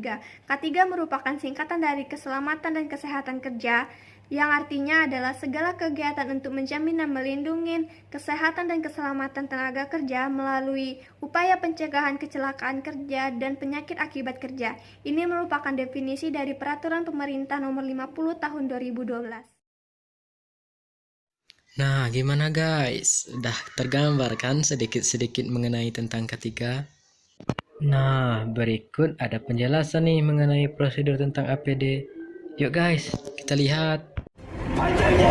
K3. K3 merupakan singkatan dari Keselamatan dan Kesehatan Kerja, yang artinya adalah segala kegiatan untuk menjamin dan melindungi kesehatan dan keselamatan tenaga kerja melalui upaya pencegahan kecelakaan kerja dan penyakit akibat kerja. Ini merupakan definisi dari Peraturan Pemerintah Nomor 50 Tahun 2012. Nah, gimana guys? Udah tergambar kan sedikit-sedikit mengenai tentang K3? Nah, berikut ada penjelasan nih mengenai prosedur tentang APD. Yuk guys, kita lihat.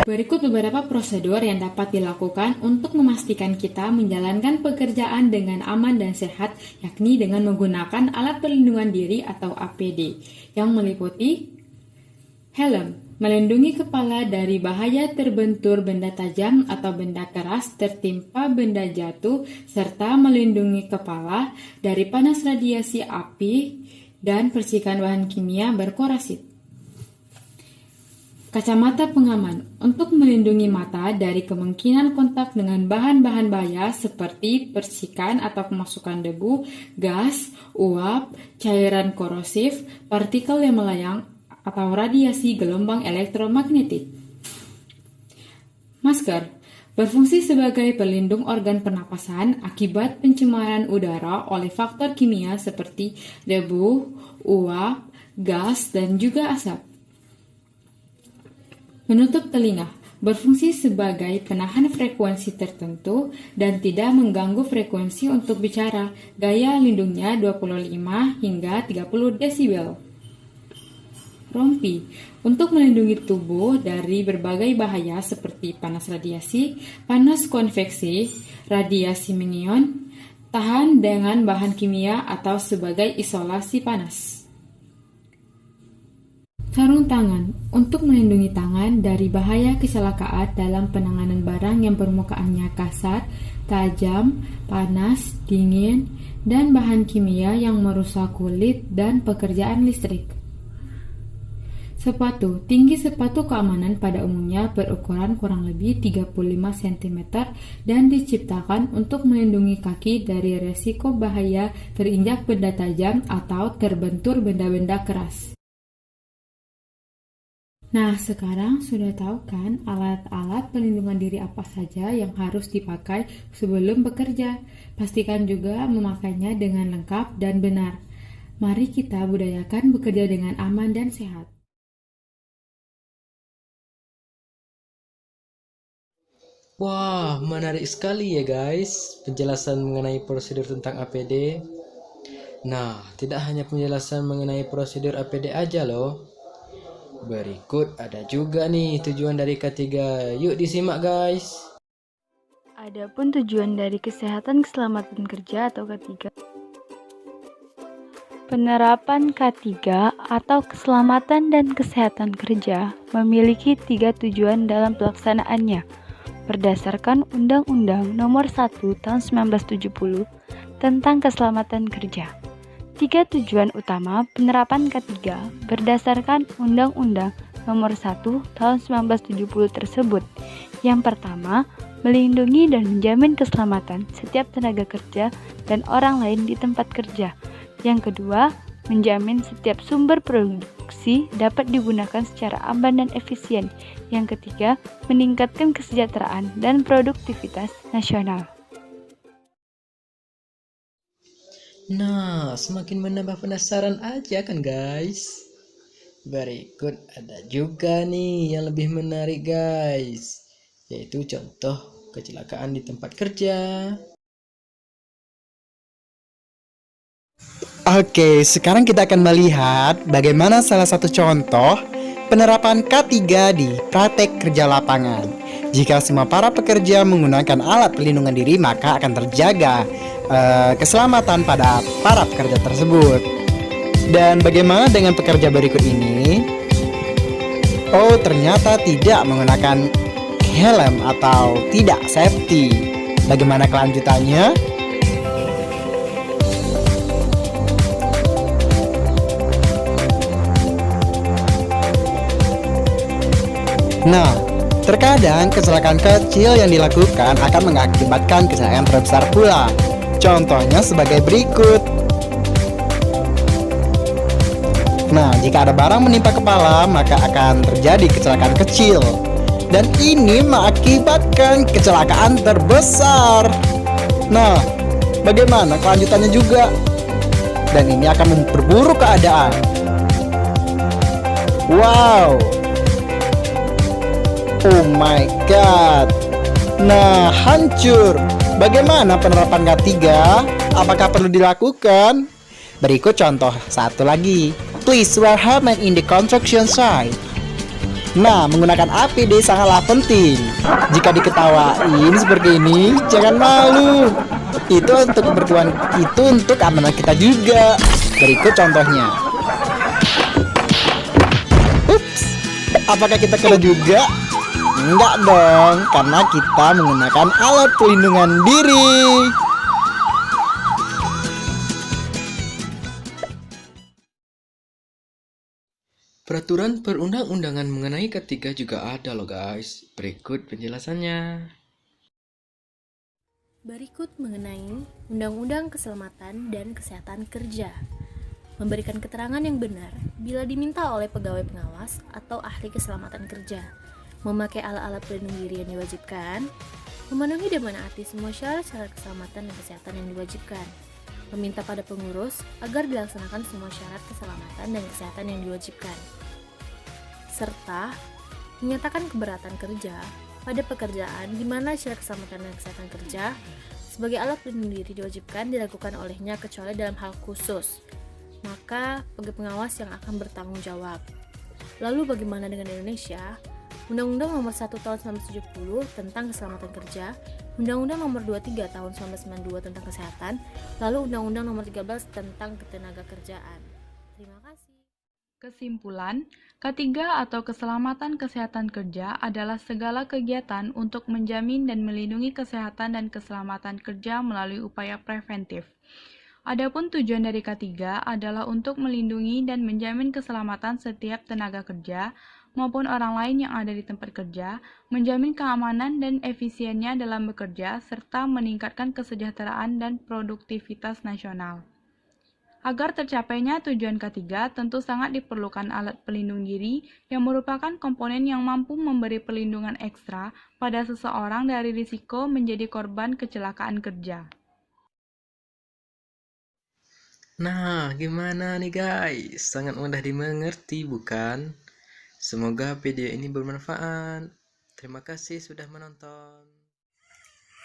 Berikut beberapa prosedur yang dapat dilakukan untuk memastikan kita menjalankan pekerjaan dengan aman dan sehat, yakni dengan menggunakan alat perlindungan diri atau APD, yang meliputi helm, melindungi kepala dari bahaya terbentur benda tajam atau benda keras tertimpa benda jatuh, serta melindungi kepala dari panas radiasi api dan percikan bahan kimia berkorosif. Kacamata pengaman untuk melindungi mata dari kemungkinan kontak dengan bahan-bahan bahaya seperti percikan atau kemasukan debu, gas, uap, cairan korosif, partikel yang melayang, atau radiasi gelombang elektromagnetik. Masker berfungsi sebagai pelindung organ pernapasan akibat pencemaran udara oleh faktor kimia seperti debu, uap, gas, dan juga asap. Penutup telinga berfungsi sebagai penahan frekuensi tertentu dan tidak mengganggu frekuensi untuk bicara. Gaya lindungnya 25 hingga 30 desibel. Rompi untuk melindungi tubuh dari berbagai bahaya seperti panas radiasi, panas konveksi, radiasi menion, tahan dengan bahan kimia atau sebagai isolasi panas. Sarung tangan untuk melindungi tangan dari bahaya kecelakaan dalam penanganan barang yang permukaannya kasar, tajam, panas, dingin, dan bahan kimia yang merusak kulit dan pekerjaan listrik. Sepatu, tinggi sepatu keamanan pada umumnya berukuran kurang lebih 35 cm dan diciptakan untuk melindungi kaki dari resiko bahaya terinjak benda tajam atau terbentur benda-benda keras. Nah, sekarang sudah tahu kan alat-alat pelindungan diri apa saja yang harus dipakai sebelum bekerja. Pastikan juga memakainya dengan lengkap dan benar. Mari kita budayakan bekerja dengan aman dan sehat. Wah, menarik sekali ya guys penjelasan mengenai prosedur tentang APD. Nah, tidak hanya penjelasan mengenai prosedur APD aja loh. Berikut ada juga nih tujuan dari K3. Yuk disimak guys. Adapun tujuan dari kesehatan keselamatan kerja atau K3. Penerapan K3 atau keselamatan dan kesehatan kerja memiliki 3 tujuan dalam pelaksanaannya berdasarkan Undang-Undang Nomor 1 Tahun 1970 tentang Keselamatan Kerja. 3 tujuan utama penerapan K3 berdasarkan Undang-Undang Nomor 1 Tahun 1970 tersebut. Yang pertama, melindungi dan menjamin keselamatan setiap tenaga kerja dan orang lain di tempat kerja. Yang kedua, menjamin setiap sumber produksi dapat digunakan secara aman dan efisien. Yang ketiga, meningkatkan kesejahteraan dan produktivitas nasional. Nah, semakin menambah penasaran aja kan guys. Berikut ada juga nih yang lebih menarik guys, yaitu contoh kecelakaan di tempat kerja. Oke, sekarang kita akan melihat bagaimana salah satu contoh penerapan K3 di praktek kerja lapangan. Jika semua para pekerja menggunakan alat pelindungan diri, maka akan terjaga keselamatan pada para pekerja tersebut. Dan bagaimana dengan pekerja berikut ini? Oh, ternyata tidak menggunakan helm atau tidak safety. Bagaimana kelanjutannya? Nah, terkadang kecelakaan kecil yang dilakukan akan mengakibatkan kecelakaan terbesar pula. Contohnya sebagai berikut. Nah, jika ada barang menimpa kepala, maka akan terjadi kecelakaan kecil. Dan ini mengakibatkan kecelakaan terbesar. Nah, bagaimana kelanjutannya juga? Dan ini akan memperburuk keadaan. Wow. Oh my god. Nah, hancur. Bagaimana penerapan K3? Apakah perlu dilakukan? Berikut contoh satu lagi. Please wear helmet in the construction site. Nah, menggunakan APD sangatlah penting. Jika diketawain seperti ini, jangan malu. Itu untuk kebertuan, itu untuk keamanan kita juga. Berikut contohnya. Ups, apakah kita kena juga? Enggak dong, karena kita menggunakan alat pelindungan diri. Peraturan perundang-undangan mengenai K3 juga ada loh guys. Berikut penjelasannya. Berikut mengenai Undang-Undang Keselamatan dan Kesehatan Kerja. Memberikan keterangan yang benar bila diminta oleh pegawai pengawas atau ahli keselamatan kerja. Memakai alat-alat pelindung diri yang diwajibkan. Memenuhi dan menaati semua syarat-syarat keselamatan dan kesehatan yang diwajibkan. Meminta pada pengurus agar dilaksanakan semua syarat keselamatan dan kesehatan yang diwajibkan. Serta menyatakan keberatan kerja pada pekerjaan di mana syarat keselamatan dan kesehatan kerja sebagai alat pelindung diri diwajibkan dilakukan olehnya kecuali dalam hal khusus. Maka pegawai pengawas yang akan bertanggung jawab. Lalu bagaimana dengan Indonesia? Undang-Undang Nomor 1 Tahun 1970 tentang Keselamatan Kerja, Undang-Undang Nomor 23 Tahun 1992 tentang Kesehatan, lalu Undang-Undang Nomor 13 tentang Ketenagakerjaan. Terima kasih. Kesimpulan, K3 atau Keselamatan Kesehatan Kerja adalah segala kegiatan untuk menjamin dan melindungi kesehatan dan keselamatan kerja melalui upaya preventif. Adapun tujuan dari K3 adalah untuk melindungi dan menjamin keselamatan setiap tenaga kerja maupun orang lain yang ada di tempat kerja, menjamin keamanan dan efisiennya dalam bekerja, serta meningkatkan kesejahteraan dan produktivitas nasional. Agar tercapainya tujuan K3, tentu sangat diperlukan alat pelindung diri yang merupakan komponen yang mampu memberi perlindungan ekstra pada seseorang dari risiko menjadi korban kecelakaan kerja. Nah, gimana nih guys? Sangat mudah dimengerti bukan? Semoga video ini bermanfaat. Terima kasih sudah menonton.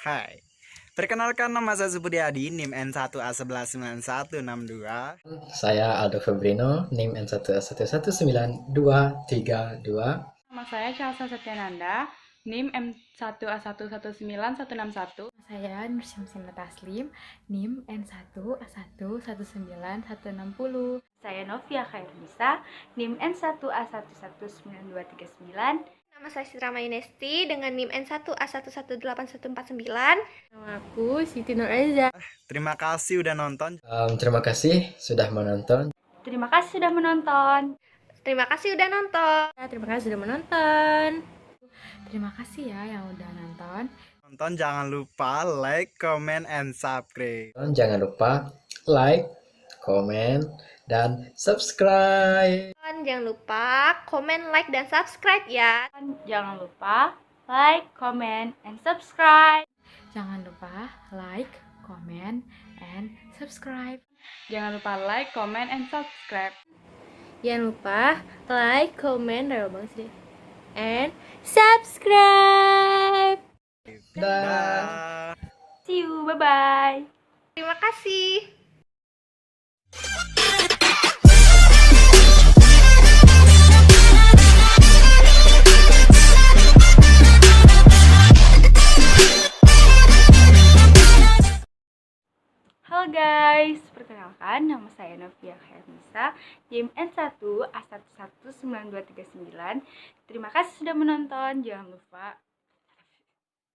Hai, perkenalkan nama saya Subudi Adi, NIM N1A119162. Saya Aldo Febrino, NIM N1A1192232. Nama saya Chelsea Setyananda, NIM M1A119161. Saya Nur Syamsina Taslim, NIM N1A1191660. Saya Novia Khairunisa, NIM N1A1192239. Nama saya Sitra Mainesti dengan NIM N1A11849. Nama aku Siti Nur Aiza. Terima kasih udah nonton. Terima kasih sudah menonton. Terima kasih sudah menonton. Terima kasih udah nonton. Terima kasih sudah menonton. Terima kasih ya yang udah nonton. Nonton jangan lupa like, comment, and subscribe. Jangan lupa like, komen, dan subscribe. Jangan lupa komen, like, dan subscribe ya. Jangan lupa like, comment, and subscribe. Jangan lupa like, comment, and subscribe. Jangan lupa like, comment, and subscribe. Jangan lupa like, comment, and subscribe. Dah. See you, bye-bye. Terima kasih. Halo guys, perkenalkan nama saya Novia Khairunisa, NIM N1A1192239. Terima kasih sudah menonton, jangan lupa